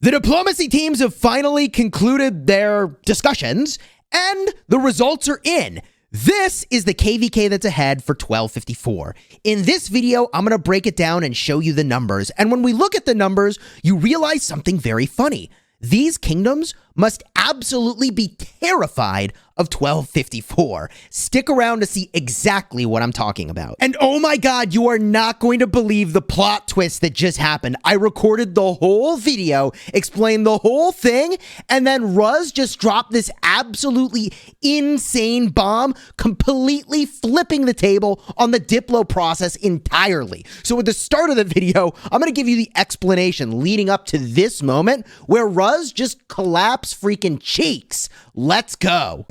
The diplomacy teams have finally concluded their discussions, and the results are in. This is the KvK that's ahead for 1254. In this video, I'm going to break it down and show you the numbers. And when we look at the numbers, you realize something very funny. These kingdoms must absolutely be terrified of 1254. Stick around to see exactly what I'm talking about. And oh my god, you are not going to believe the plot twist that just happened. I recorded the whole video, explained the whole thing, and then Ruz just dropped this absolutely insane bomb, completely flipping the table on the diplo process entirely. So at the start of the video, I'm going to give you the explanation leading up to this moment where Ruz just collapsed freaking cheeks. Let's go.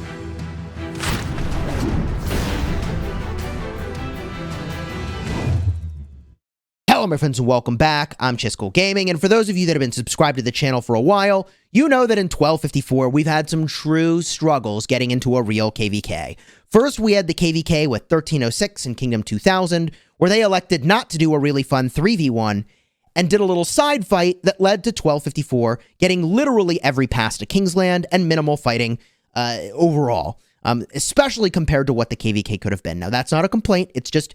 Hello, my friends, and welcome back. I'm Chisgule Gaming, and for those of you that have been subscribed to the channel for a while, you know that in 1254, we've had some true struggles getting into a real KvK. First, we had the KvK with 1306 in Kingdom 2000, where they elected not to do a really fun 3v1, and did a little side fight that led to 1254 getting literally every pass to Kingsland and minimal fighting overall, especially compared to what the KvK could have been. Now, that's not a complaint. It's just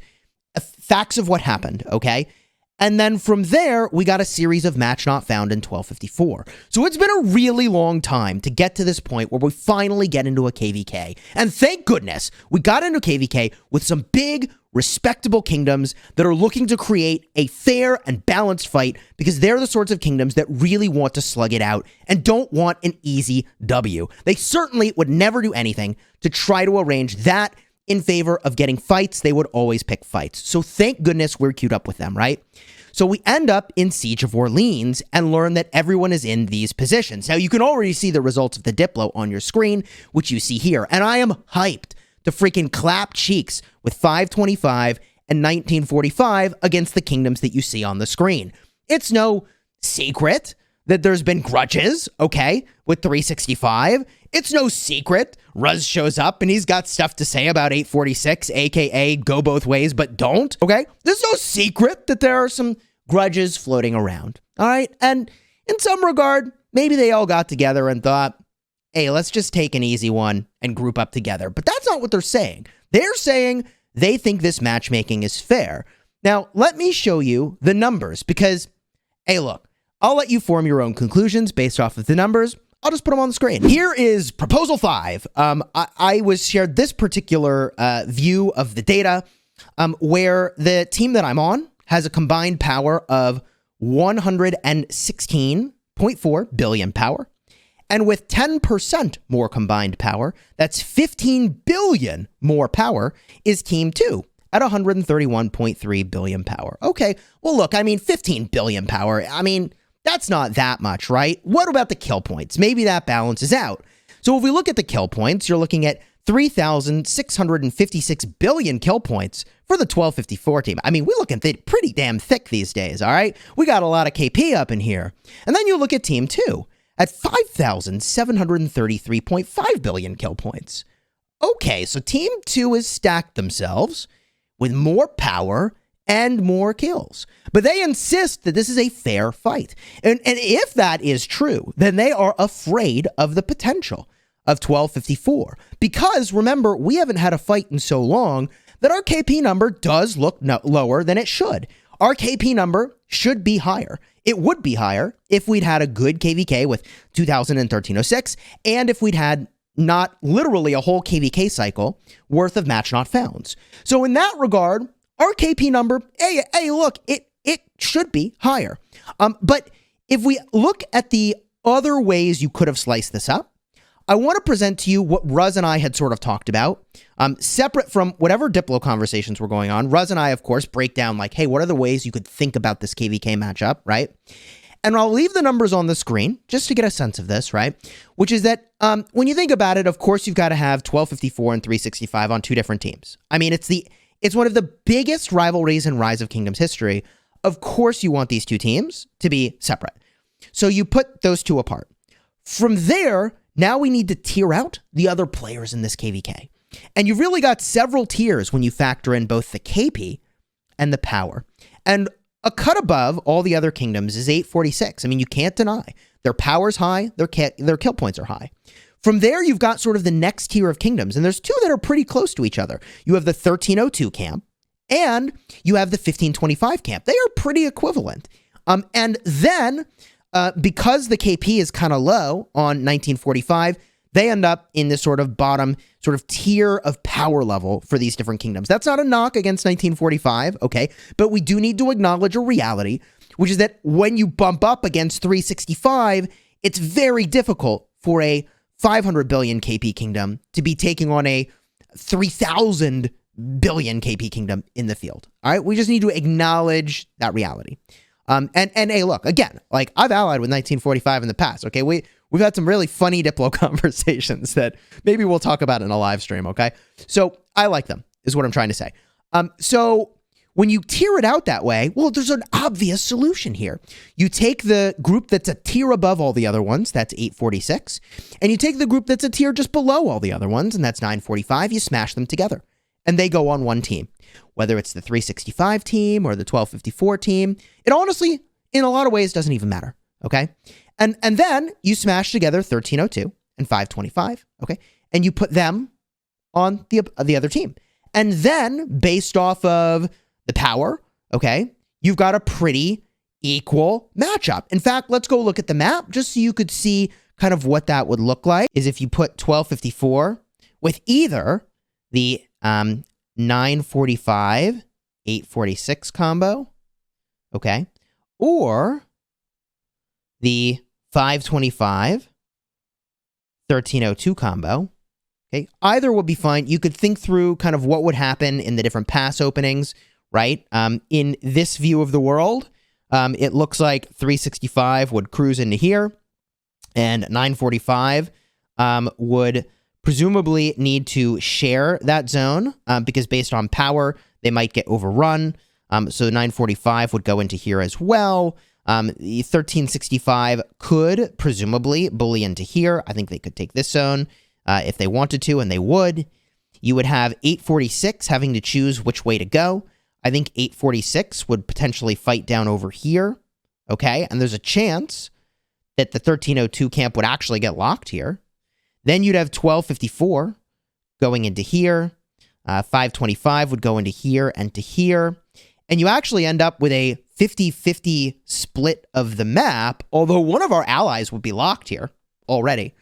facts of what happened, okay? And then from there, we got a series of match not found in 1254. So it's been a really long time to get to this point where we finally get into a KvK. And thank goodness we got into KvK with some big, respectable kingdoms that are looking to create a fair and balanced fight, because they're the sorts of kingdoms that really want to slug it out and don't want an easy W. They certainly would never do anything to try to arrange that in favor of getting fights. They would always pick fights. So thank goodness we're queued up with them, right? So we end up in Siege of Orleans and learn that everyone is in these positions. Now, you can already see the results of the diplo on your screen, which you see here. And I am hyped to freaking clap cheeks with 525 and 1945 against the kingdoms that you see on the screen. It's no secret that there's been grudges, okay, with 365. It's no secret Ruz shows up and he's got stuff to say about 846, aka go both ways, but don't, okay? There's no secret that there are some grudges floating around, all right? And in some regard, maybe they all got together and thought, hey, let's just take an easy one and group up together. But that's not what they're saying. They're saying they think this matchmaking is fair. Now, let me show you the numbers because, hey, look, I'll let you form your own conclusions based off of the numbers. I'll just put them on the screen. Here is Proposal 5. I was shared this particular view of the data where the team that I'm on has a combined power of 116.4 billion power. And with 10% more combined power, that's 15 billion more power, is Team 2 at 131.3 billion power. Okay, well, look, I mean, 15 billion power, I mean, that's not that much, right? What about the kill points? Maybe that balances out. So if we look at the kill points, you're looking at 3,656 billion kill points for the 1254 team. I mean, we're looking pretty damn thick these days, all right? We got a lot of KP up in here. And then you look at Team 2 at 5,733.5 billion kill points. Okay, so Team 2 has stacked themselves with more power and more kills. But they insist that this is a fair fight. And if that is true, then they are afraid of the potential of 1254. Because, remember, we haven't had a fight in so long that our KP number does look lower than it should. Our KP number should be higher. It would be higher if we'd had a good KvK with 2000 and 1306, and if we'd had not literally a whole KvK cycle worth of match not founds. So in that regard, our KP number, hey, look, it should be higher. But if we look at the other ways you could have sliced this up, I want to present to you what Ruz and I had sort of talked about, separate from whatever diplo conversations were going on. Ruz and I, of course, break down like, hey, what are the ways you could think about this KvK matchup, right? And I'll leave the numbers on the screen just to get a sense of this, right? Which is that when you think about it, of course, you've got to have 1254 and 365 on two different teams. I mean, it's one of the biggest rivalries in Rise of Kingdoms history. Of course, you want these two teams to be separate. So you put those two apart. From there, now we need to tier out the other players in this KvK. And you've really got several tiers when you factor in both the KP and the power. And a cut above all the other kingdoms is 846. I mean, you can't deny. Their power's high, their kill points are high. From there, you've got sort of the next tier of kingdoms, and there's two that are pretty close to each other. You have the 1302 camp, and you have the 1525 camp. They are pretty equivalent. And then, because the KP is kind of low on 1945, they end up in this sort of bottom sort of tier of power level for these different kingdoms. That's not a knock against 1945, okay? But we do need to acknowledge a reality, which is that when you bump up against 365, it's very difficult for a 500 billion KP kingdom to be taking on a 3,000 billion KP kingdom in the field. All right, we just need to acknowledge that reality. And hey, look, again, like I've allied with 1945 in the past. Okay, we've had some really funny Diplo conversations that maybe we'll talk about in a live stream. Okay, so I like them, is what I'm trying to say. So when you tier it out that way, well, there's an obvious solution here. You take the group that's a tier above all the other ones, that's 846, and you take the group that's a tier just below all the other ones, and that's 945, you smash them together, and they go on one team. Whether it's the 365 team or the 1254 team, it honestly, in a lot of ways, doesn't even matter, okay? And then you smash together 1302 and 525, okay? And you put them on the other team. And then, based off of the power, okay, you've got a pretty equal matchup. In fact, let's go look at the map just so you could see kind of what that would look like, is if you put 1254 with either the 945, 846 combo, okay, or the 525, 1302 combo, okay, either will be fine. You could think through kind of what would happen in the different pass openings, right? In this view of the world, it looks like 365 would cruise into here, and 945 would presumably need to share that zone because based on power, they might get overrun. So 945 would go into here as well. The 1365 could presumably bully into here. I think they could take this zone if they wanted to, and they would. You would have 846 having to choose which way to go. I think 846 would potentially fight down over here, okay? And there's a chance that the 1302 camp would actually get locked here. Then you'd have 1254 going into here. 525 would go into here and to here. And you actually end up with a 50-50 split of the map, although one of our allies would be locked here already.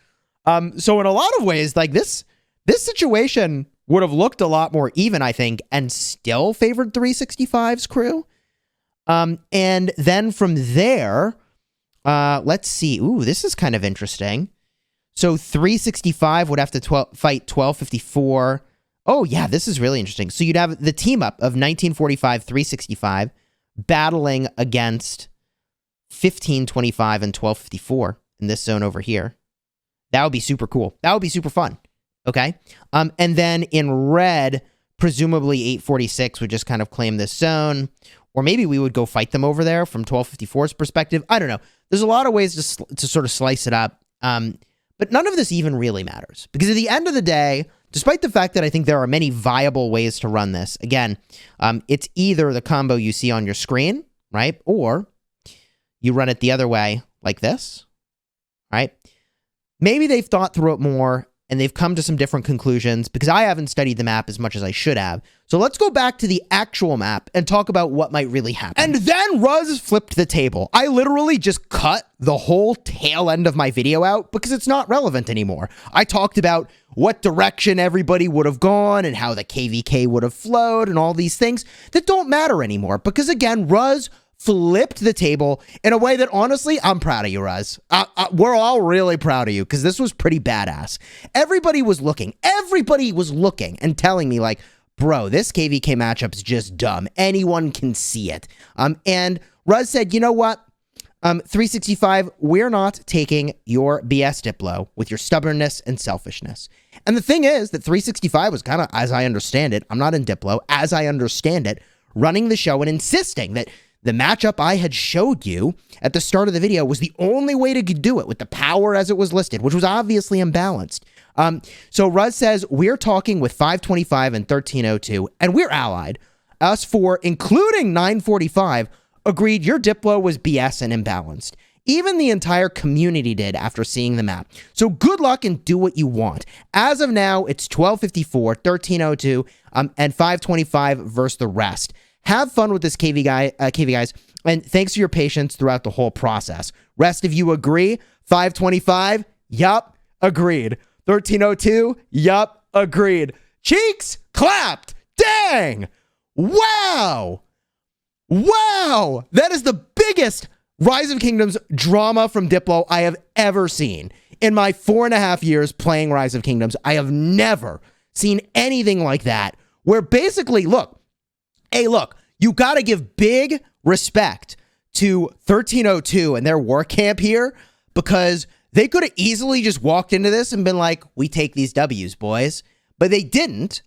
So in a lot of ways, like this situation would have looked a lot more even, I think, and still favored 365's crew. And then from there, let's see. Ooh, this is kind of interesting. So 365 would have to fight 1254. Oh, yeah, this is really interesting. So you'd have the team up of 1945, 365 battling against 1525 and 1254 in this zone over here. That would be super cool. That would be super fun. Okay. And then in red, presumably 846 would just kind of claim this zone. Or maybe we would go fight them over there from 1254's perspective. I don't know. There's a lot of ways to sort of slice it up. But none of this even really matters. Because at the end of the day, despite the fact that I think there are many viable ways to run this, again, it's either the combo you see on your screen, right? Or you run it the other way like this, right? Maybe they've thought through it more and they've come to some different conclusions because I haven't studied the map as much as I should have. So let's go back to the actual map and talk about what might really happen. And then Ruz flipped the table. I literally just cut the whole tail end of my video out because it's not relevant anymore. I talked about what direction everybody would have gone and how the KvK would have flowed and all these things that don't matter anymore because, again, Ruz flipped the table in a way that, honestly, I'm proud of you, Ruz. We're all really proud of you because this was pretty badass. Everybody was looking and telling me, like, bro, this KvK matchup's just dumb. Anyone can see it. And Ruz said, you know what? 365, we're not taking your BS Diplo with your stubbornness and selfishness. And the thing is that 365 was kind of, as I understand it, I'm not in Diplo, as I understand it, running the show and insisting that the matchup I had showed you at the start of the video was the only way to do it with the power as it was listed, which was obviously imbalanced. So Ruz says, we're talking with 525 and 1302, and we're allied. Us four, including 945, agreed your diplo was BS and imbalanced. Even the entire community did after seeing the map. So good luck and do what you want. As of now, it's 1254, 1302, and 525 versus the rest. Have fun with this KvKs, and thanks for your patience throughout the whole process. Rest of you agree? 525? Yup, agreed. 1302? Yup, agreed. Cheeks clapped. Dang. Wow. Wow. That is the biggest Rise of Kingdoms drama from Diplo I have ever seen. In my 4.5 years playing Rise of Kingdoms, I have never seen anything like that, where basically, look, you got to give big respect to 1302 and their work camp here, because they could have easily just walked into this and been like, we take these W's, boys. But they didn't.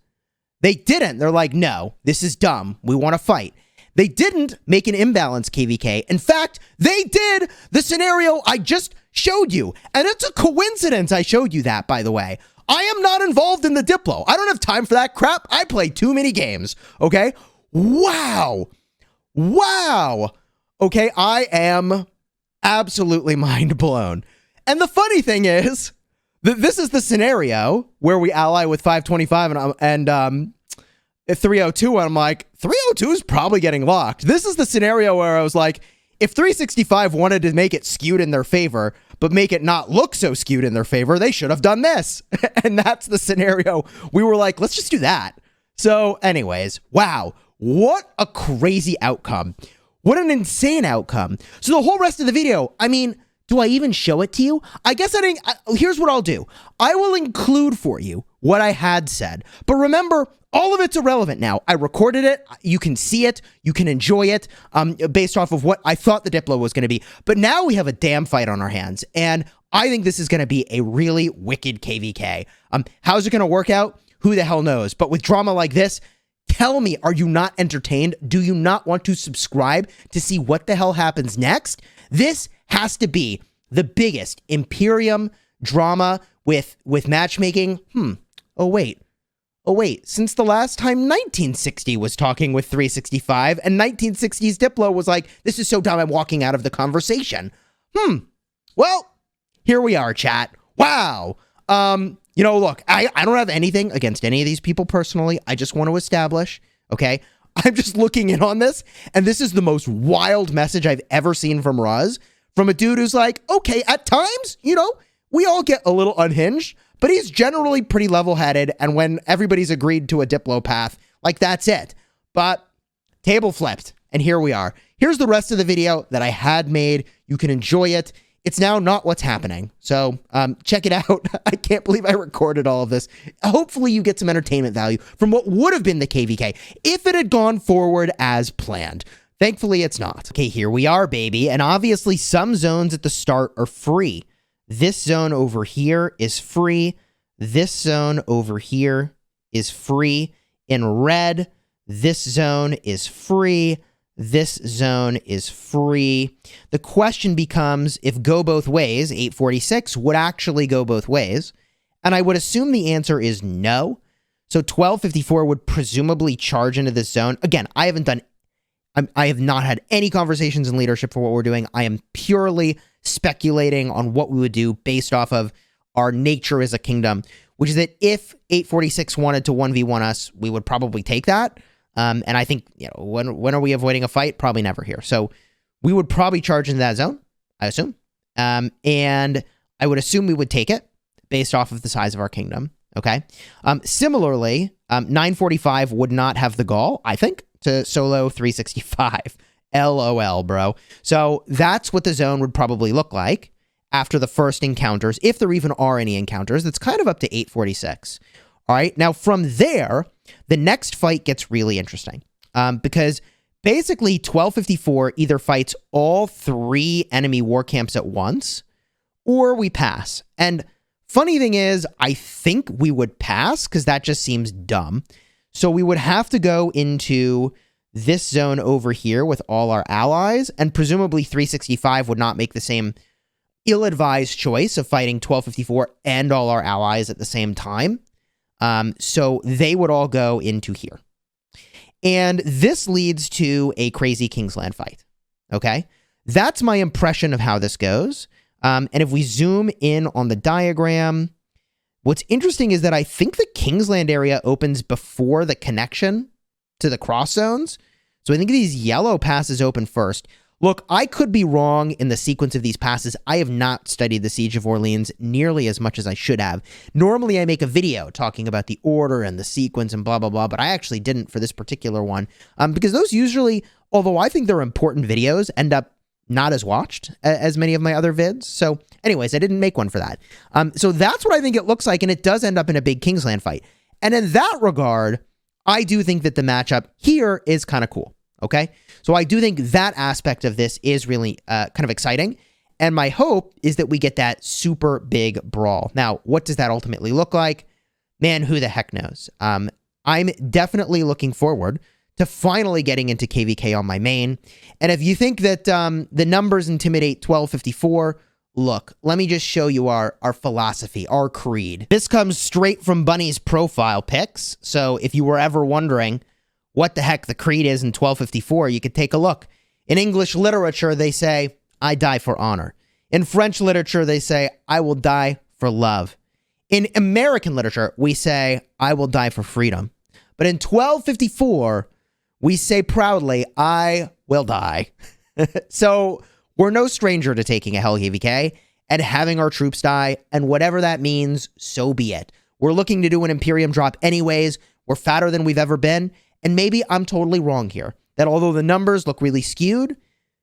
They didn't. They're like, no, this is dumb. We want to fight. They didn't make an imbalanced KvK. In fact, they did the scenario I just showed you. And it's a coincidence I showed you that, by the way. I am not involved in the Diplo. I don't have time for that crap. I play too many games, okay? Wow. Wow. Okay, I am absolutely mind blown. And the funny thing is, this is the scenario where we ally with 525 and 302, and I'm like, 302 is probably getting locked. This is the scenario where I was like, if 365 wanted to make it skewed in their favor, but make it not look so skewed in their favor, they should have done this. And that's the scenario. We were like, let's just do that. So anyways, wow, what a crazy outcome. What an insane outcome. So the whole rest of the video, I mean, do I even show it to you? I guess I didn't. Here's what I'll do. I will include for you what I had said. But remember, all of it's irrelevant now. I recorded it. You can see it. You can enjoy it based off of what I thought the Diplo was going to be. But now we have a damn fight on our hands. And I think this is going to be a really wicked KvK. How's it going to work out? Who the hell knows? But with drama like this, tell me, are you not entertained? Do you not want to subscribe to see what the hell happens next? This has to be the biggest Imperium drama with matchmaking. Oh, wait. Since the last time 1960 was talking with 365, and 1960's Diplo was like, this is so dumb, I'm walking out of the conversation. Well, here we are, chat. Wow. Look, I don't have anything against any of these people personally. I just want to establish, okay? I'm just looking in on this, and this is the most wild message I've ever seen from Ruz. From a dude who's like, okay, at times, we all get a little unhinged, but he's generally pretty level-headed, and when everybody's agreed to a Diplo path, like, that's it. But table flipped, and here we are. Here's the rest of the video that I had made. You can enjoy it. It's now not what's happening, so check it out. I can't believe I recorded all of this. Hopefully you get some entertainment value from what would have been the KvK if it had gone forward as planned. Thankfully, it's not. Okay, here we are, baby. And obviously, some zones at the start are free. This zone over here is free. This zone over here is free. In red, this zone is free. This zone is free. The question becomes, if go both ways, 846 would actually go both ways. And I would assume the answer is no. So 1254 would presumably charge into this zone. Again, I have not had any conversations in leadership for what we're doing. I am purely speculating on what we would do based off of our nature as a kingdom, which is that if 846 wanted to 1v1 us, we would probably take that. And I think, when are we avoiding a fight? Probably never here. So we would probably charge into that zone, I assume. And I would assume we would take it based off of the size of our kingdom. Okay. Similarly, 945 would not have the gall, I think, to solo 365. LOL, bro. So that's what the zone would probably look like after the first encounters, if there even are any encounters. That's kind of up to 846. All right. Now, from there, the next fight gets really interesting because basically 1254 either fights all 3 enemy war camps at once or we pass. And funny thing is, I think we would pass because that just seems dumb. So we would have to go into this zone over here with all our allies, and presumably 365 would not make the same ill-advised choice of fighting 1254 and all our allies at the same time. So they would all go into here. And this leads to a crazy Kingsland fight. okay? That's my impression of how this goes. And if we zoom in on the diagram, what's interesting is that I think the Kingsland area opens before the connection to the cross zones. So I think these yellow passes open first. Look, I could be wrong in the sequence of these passes. I have not studied the Siege of Orleans nearly as much as I should have. Normally, I make a video talking about the order and the sequence and blah, blah, blah, but I actually didn't for this particular one because those usually, although I think they're important videos, end up not as watched as many of my other vids. So anyways, I didn't make one for that. So that's what I think it looks like, and it does end up in a big Kingsland fight. And in that regard, I do think that the matchup here is kind of cool. Okay, so I do think that aspect of this is really kind of exciting. And my hope is that we get that super big brawl. Now, what does that ultimately look like? Man, who the heck knows? I'm definitely looking forward to finally getting into KvK on my main. And if you think that the numbers intimidate 1254, look, let me just show you our philosophy, our creed. This comes straight from Bunny's profile pics. So if you were ever wondering what the heck the creed is in 1254, you could take a look. In English literature, they say, I die for honor. In French literature, they say, I will die for love. In American literature, we say, I will die for freedom. But in 1254, we say proudly, I will die. So we're no stranger to taking a hell KvK and having our troops die, and whatever that means, so be it. We're looking to do an Imperium drop anyways. We're fatter than we've ever been. And maybe I'm totally wrong here, that although the numbers look really skewed,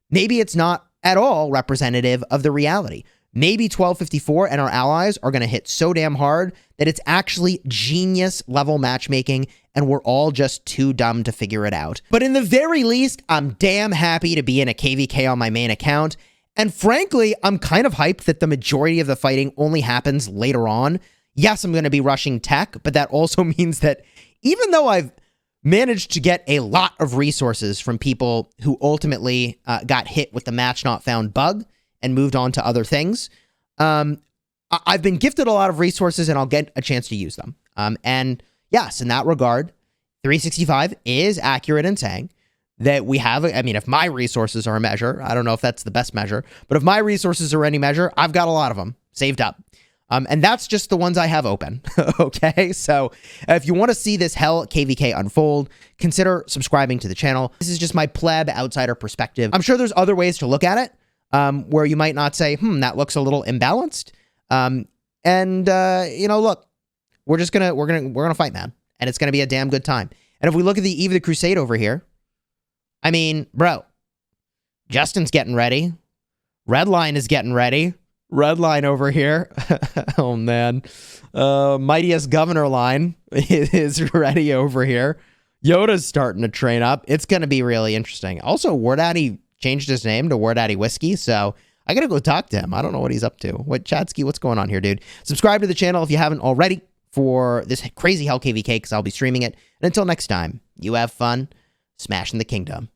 maybe it's not at all representative of the reality. Maybe 1254 and our allies are going to hit so damn hard that it's actually genius level matchmaking and we're all just too dumb to figure it out. But in the very least, I'm damn happy to be in a KvK on my main account. And frankly, I'm kind of hyped that the majority of the fighting only happens later on. Yes, I'm going to be rushing tech, but that also means that even though I've managed to get a lot of resources from people who ultimately got hit with the match not found bug and moved on to other things, I've been gifted a lot of resources and I'll get a chance to use them. And yes, in that regard, 365 is accurate in saying that we have, I mean, if my resources are a measure, I don't know if that's the best measure, but if my resources are any measure, I've got a lot of them saved up. And that's just the ones I have open, okay? So if you want to see this hell KvK unfold, consider subscribing to the channel. This is just my pleb outsider perspective. I'm sure there's other ways to look at it where you might not say, that looks a little imbalanced. You know, look, we're gonna fight, man. And it's gonna be a damn good time. And if we look at the Eve of the Crusade over here, I mean, bro, Justin's getting ready. Redline is getting ready. Redline over here. Oh, man. Mightiest Governor line is ready over here. Yoda's starting to train up. It's going to be really interesting. Also, War Daddy changed his name to War Daddy Whiskey, so I got to go talk to him. I don't know what he's up to. What, Chatsky, what's going on here, dude? Subscribe to the channel if you haven't already for this crazy hell KvK, because I'll be streaming it. And until next time, you have fun smashing the kingdom.